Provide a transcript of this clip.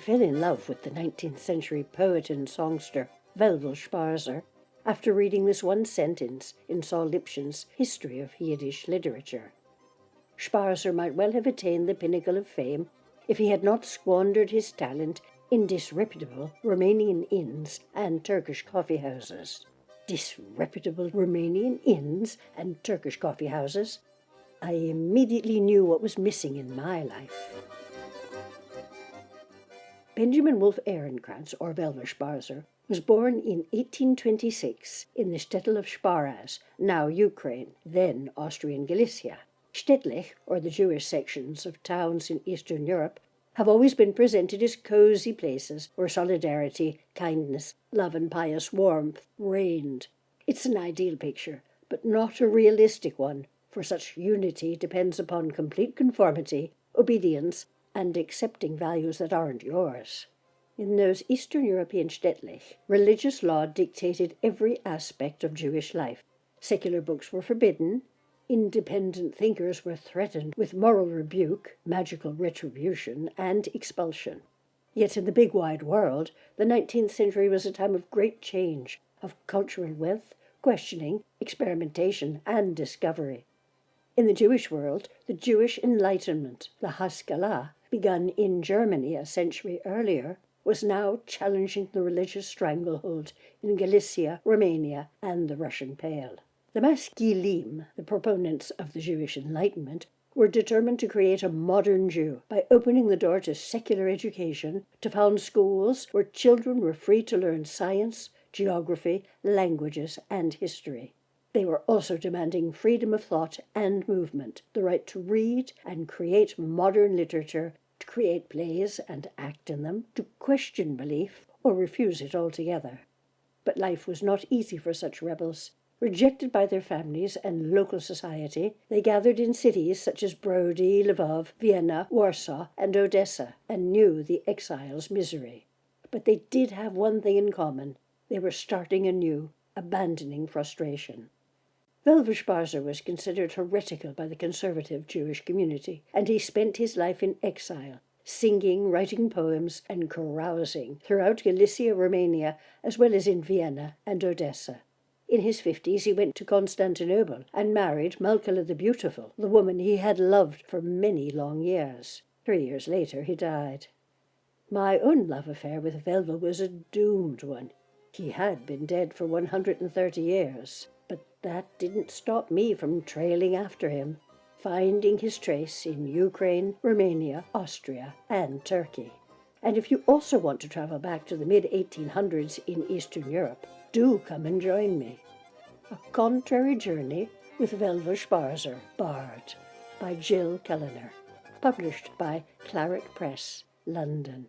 fell in love with the 19th century poet and songster Velvel Zbarzher after reading this one sentence in Saul Lipschen's History of Yiddish Literature. Zbarzher might well have attained the pinnacle of fame if he had not squandered his talent in disreputable Romanian inns and Turkish coffee houses. Disreputable Romanian inns and Turkish coffee houses? I immediately knew what was missing in my life. Benjamin Wolf Ehrenkrantz, or Velvel Zbarzher, was born in 1826 in the shtetl of Zbaraz, now Ukraine, then Austrian Galicia. Shtetlech, or the Jewish sections of towns in Eastern Europe, have always been presented as cozy places where solidarity, kindness, love and pious warmth reigned. It's an ideal picture, but not a realistic one, for such unity depends upon complete conformity, obedience, and accepting values that aren't yours. In those Eastern European shtetlech, religious law dictated every aspect of Jewish life. Secular books were forbidden, independent thinkers were threatened with moral rebuke, magical retribution, and expulsion. Yet in the big wide world, the 19th century was a time of great change, of cultural wealth, questioning, experimentation, and discovery. In the Jewish world, the Jewish Enlightenment, the Haskalah, begun in Germany a century earlier, was now challenging the religious stranglehold in Galicia, Romania, and the Russian Pale. The Maskilim, the proponents of the Jewish Enlightenment, were determined to create a modern Jew by opening the door to secular education, to found schools where children were free to learn science, geography, languages, and history. They were also demanding freedom of thought and movement, the right to read and create modern literature, to create plays and act in them, to question belief or refuse it altogether. But life was not easy for such rebels. Rejected by their families and local society, they gathered in cities such as Brody, Lvov, Vienna, Warsaw, and Odessa, and knew the exile's misery. But they did have one thing in common. They were starting anew, abandoning frustration. Velvel Zbarzher was considered heretical by the conservative Jewish community, and he spent his life in exile, singing, writing poems, and carousing throughout Galicia, Romania, as well as in Vienna and Odessa. In his 50s, he went to Constantinople and married Malkala the Beautiful, the woman he had loved for many long years. 3 years later, he died. My own love affair with Velvel was a doomed one. He had been dead for 130 years, but that didn't stop me from trailing after him, finding his trace in Ukraine, Romania, Austria, and Turkey. And if you also want to travel back to the mid-1800s in Eastern Europe, do come and join me. A Contrary Journey with Velvel Zbarzher, Bard, by Jill Culiner, published by Claret Press, London.